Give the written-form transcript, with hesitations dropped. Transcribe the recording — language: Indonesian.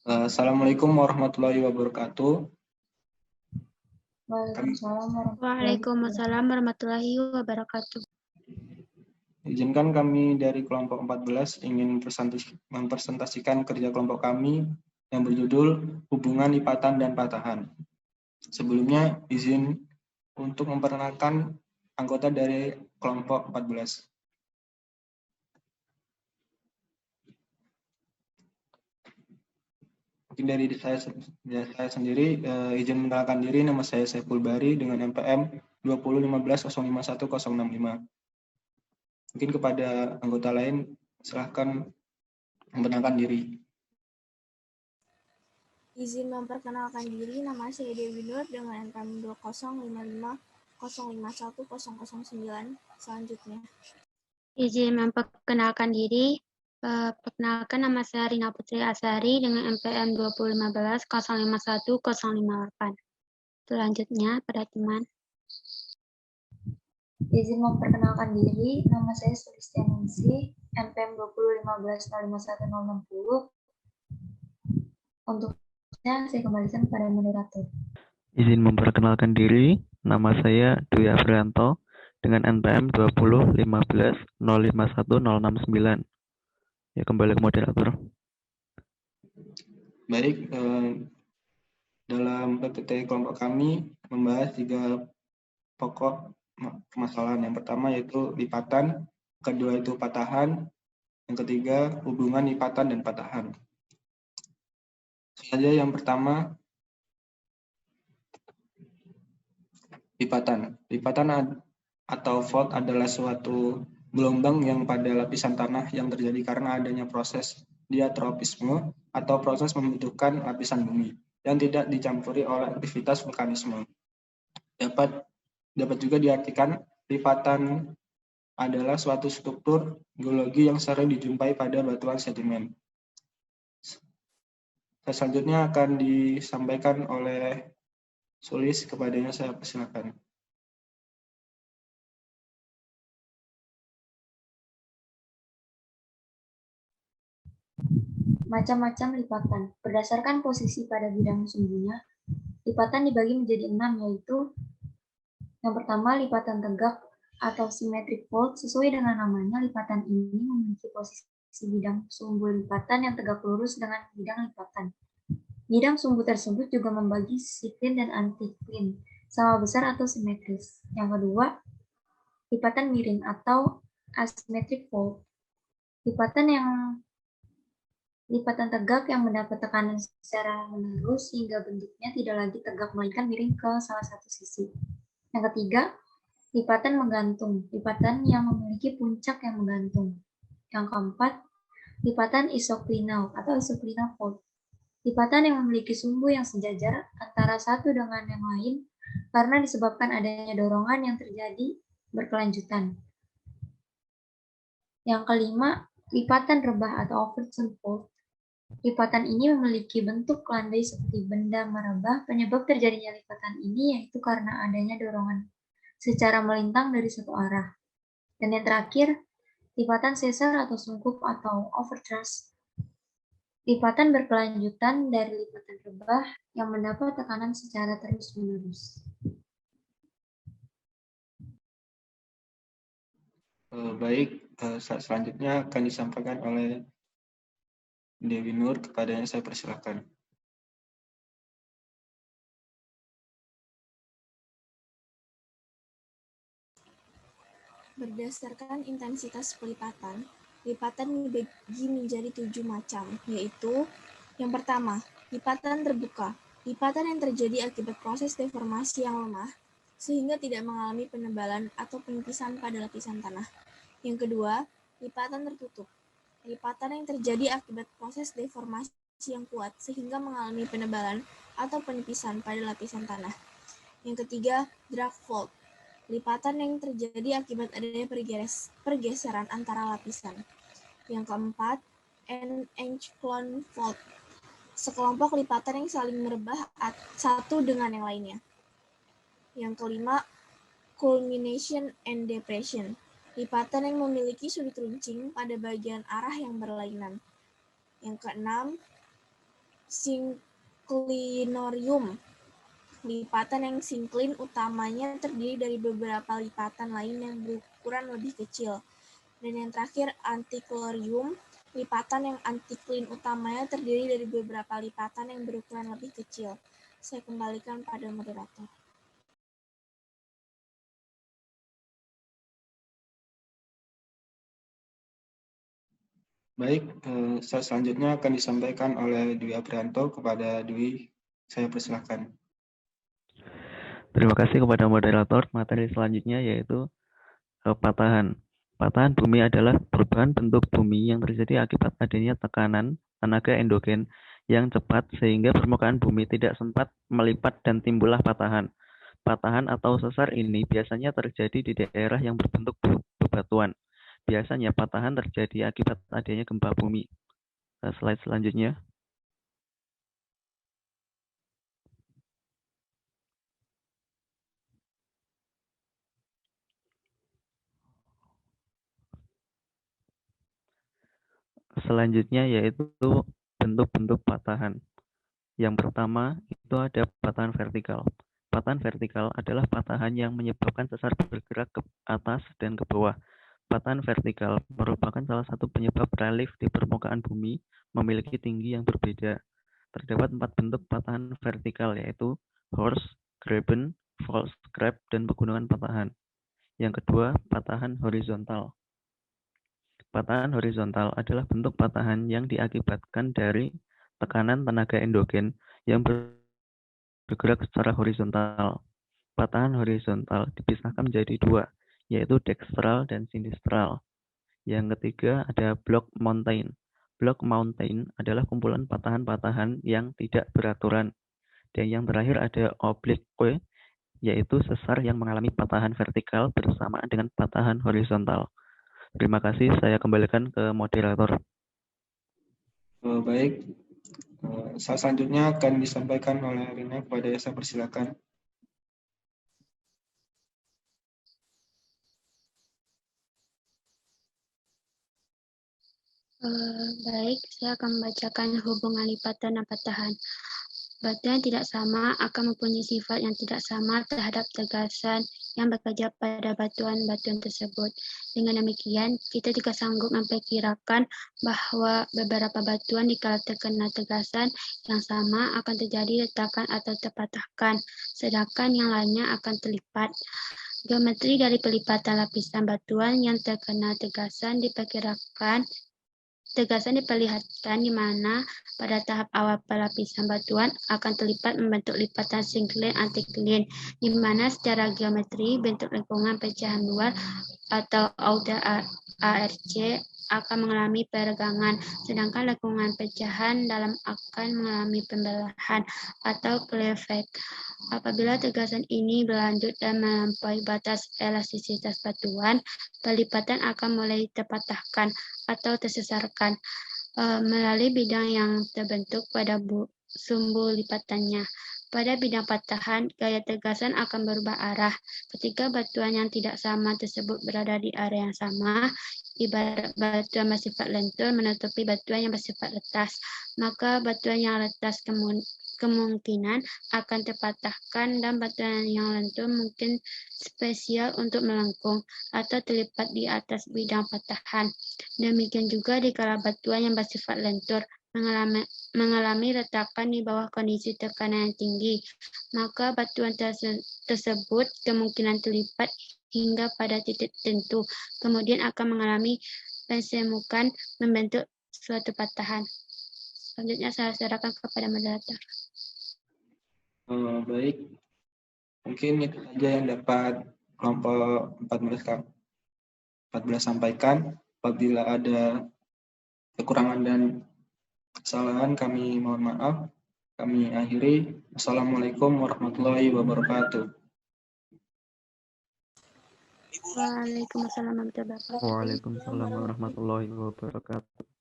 Assalamualaikum warahmatullahi wabarakatuh. Waalaikumsalam warahmatullahi wabarakatuh. Izinkan kami dari kelompok 14 ingin mempresentasikan kerja kelompok kami yang berjudul Hubungan Lipatan dan Patahan. Sebelumnya izin untuk memperkenalkan anggota dari kelompok 14. Mungkin dari saya sendiri izin mengenalkan diri, nama saya Saiful Bari dengan NPM 201505165. Mungkin kepada anggota lain silahkan memperkenalkan diri. Izin memperkenalkan diri, nama saya Dewi Nur dengan NPM 20550510009. Selanjutnya. Izin memperkenalkan diri. Perkenalkan nama saya Rina Putri Asari dengan NPM 20150510058. Selanjutnya pada teman. Izin memperkenalkan diri, nama saya Sulistianingsih, NPM 201505160. Untuk saya kembalikan kepada moderator. Izin memperkenalkan diri, nama saya Dwi Afrianto dengan NPM 20150510069. Ya, kembali ke moderator. Baik, dalam PPT kelompok kami membahas 3 pokok permasalahan. Yang pertama yaitu lipatan, kedua itu patahan, yang ketiga hubungan lipatan dan patahan. Saja yang pertama, lipatan. Lipatan atau fault adalah suatu gelombang yang pada lapisan tanah yang terjadi karena adanya proses diatropisme atau proses membentukkan lapisan bumi yang tidak dicampuri oleh aktivitas vulkanisme. Dapat juga diartikan lipatan adalah suatu struktur geologi yang sering dijumpai pada batuan sedimen. Selanjutnya akan disampaikan oleh Sulis, kepadanya saya persilakan. Macam-macam lipatan. Berdasarkan posisi pada bidang sumbunya, lipatan dibagi menjadi 6, yaitu yang pertama, lipatan tegak atau symmetric fold. Sesuai dengan namanya, lipatan ini memiliki posisi bidang sumbu lipatan yang tegak lurus dengan bidang lipatan. Bidang sumbu tersebut juga membagi siklin dan antiklin, sama besar atau simetris. Yang kedua, lipatan miring atau asymmetric fold. Lipatan tegak yang mendapat tekanan secara menerus hingga bentuknya tidak lagi tegak melainkan miring ke salah satu sisi. Yang ketiga, lipatan menggantung, lipatan yang memiliki puncak yang menggantung. Yang keempat, lipatan isoklinal atau isoklinal fold. Lipatan yang memiliki sumbu yang sejajar antara satu dengan yang lain karena disebabkan adanya dorongan yang terjadi berkelanjutan. Yang kelima, lipatan rebah atau overturned fold. Lipatan ini memiliki bentuk landai seperti benda merebah. Penyebab terjadinya lipatan ini yaitu karena adanya dorongan secara melintang dari satu arah. Dan yang terakhir, lipatan sesar atau sungkup atau overthrust. Lipatan berkelanjutan dari lipatan rebah yang mendapat tekanan secara terus-menerus. Baik, selanjutnya akan disampaikan oleh Dewi Nur, kepadanya saya persilakan. Berdasarkan intensitas pelipatan, lipatan dibagi menjadi 7 macam, yaitu yang pertama, lipatan terbuka. Lipatan yang terjadi akibat proses deformasi yang lemah, sehingga tidak mengalami penebalan atau penipisan pada lapisan tanah. Yang kedua, lipatan tertutup. Lipatan yang terjadi akibat proses deformasi yang kuat, sehingga mengalami penebalan atau penipisan pada lapisan tanah. Yang ketiga, drag fold. Lipatan yang terjadi akibat adanya pergeseran antara lapisan. Yang keempat, Enchclone fold. Sekelompok lipatan yang saling merebah satu dengan yang lainnya. Yang kelima, culmination and depression. Lipatan yang memiliki sudut runcing pada bagian arah yang berlainan. Yang keenam, Sinklinorium. Lipatan yang sinklin utamanya terdiri dari beberapa lipatan lain yang berukuran lebih kecil. Dan yang terakhir, antiklorium. Lipatan yang antiklin utamanya terdiri dari beberapa lipatan yang berukuran lebih kecil. Saya kembalikan pada moderator. Baik, selanjutnya akan disampaikan oleh Dwi Aprianto kepada Dwi. Saya persilakan. Terima kasih kepada moderator. Materi selanjutnya yaitu patahan. Patahan bumi adalah perubahan bentuk bumi yang terjadi akibat adanya tekanan tenaga endogen yang cepat sehingga permukaan bumi tidak sempat melipat dan timbullah patahan. Patahan atau sesar ini biasanya terjadi di daerah yang berbentuk bebatuan. Biasanya patahan terjadi akibat adanya gempa bumi. Slide selanjutnya. Selanjutnya yaitu bentuk-bentuk patahan. Yang pertama itu ada patahan vertikal. Patahan vertikal adalah patahan yang menyebabkan sesar bergerak ke atas dan ke bawah. Patahan vertikal merupakan salah satu penyebab relief di permukaan bumi memiliki tinggi yang berbeda. Terdapat 4 bentuk patahan vertikal yaitu horse, graben, fault scarp, dan pegunungan patahan. Yang kedua, patahan horizontal. Patahan horizontal adalah bentuk patahan yang diakibatkan dari tekanan tenaga endogen yang bergerak secara horizontal. Patahan horizontal dipisahkan menjadi 2, yaitu dextral dan sinistral. Yang ketiga ada block mountain. Block mountain adalah kumpulan patahan-patahan yang tidak beraturan. Dan yang terakhir ada oblique, yaitu sesar yang mengalami patahan vertikal bersamaan dengan patahan horizontal. Terima kasih, saya kembalikan ke moderator. Baik, selanjutnya akan disampaikan oleh Rina kepada saya persilakan. Baik, saya akan membacakan hubungan lipatan dan patahan. Batuan yang tidak sama akan mempunyai sifat yang tidak sama terhadap tegasan yang bekerja pada batuan-batuan tersebut. Dengan demikian, kita juga sanggup memperkirakan bahwa beberapa batuan dikala terkena tegasan yang sama akan terjadi retakan atau terpatahkan, sedangkan yang lainnya akan terlipat. Geometri dari pelipatan lapisan batuan yang terkena tegasan diperkirakan. Tegasan diperlihatkan di mana pada tahap awal pelapisan batuan akan terlipat membentuk lipatan sinklin antiklin, di mana secara geometri bentuk lingkungan pecahan luar atau outer ARC akan mengalami peregangan, sedangkan lingkungan pecahan dalam akan mengalami pembelahan atau cleavage. Apabila tegasan ini berlanjut dan melampaui batas elastisitas batuan, pelipatan akan mulai terpatahkan atau tersesarkan melalui bidang yang terbentuk pada sumbu lipatannya. Pada bidang patahan, gaya tegasan akan berubah arah. Ketika batuan yang tidak sama tersebut berada di area yang sama, ibarat batuan bersifat lentur menutupi batuan yang bersifat retas, maka batuan yang retas kemungkinan akan terpatahkan dan batuan yang lentur mungkin spesial untuk melengkung atau terlipat di atas bidang patahan. Demikian juga dikala batuan yang bersifat lentur mengalami retakan di bawah kondisi tekanan yang tinggi, maka batuan tersebut kemungkinan terlipat hingga pada titik tertentu, kemudian akan mengalami pensemukan membentuk suatu patahan. Selanjutnya saya serahkan kepada moderator. Baik, mungkin itu saja yang dapat kelompok 14 sampaikan. Apabila ada kekurangan dan kesalahan, kami mohon maaf. Kami akhiri. Assalamualaikum warahmatullahi wabarakatuh. Waalaikumsalam warahmatullahi wabarakatuh. Waalaikumsalam warahmatullahi wabarakatuh.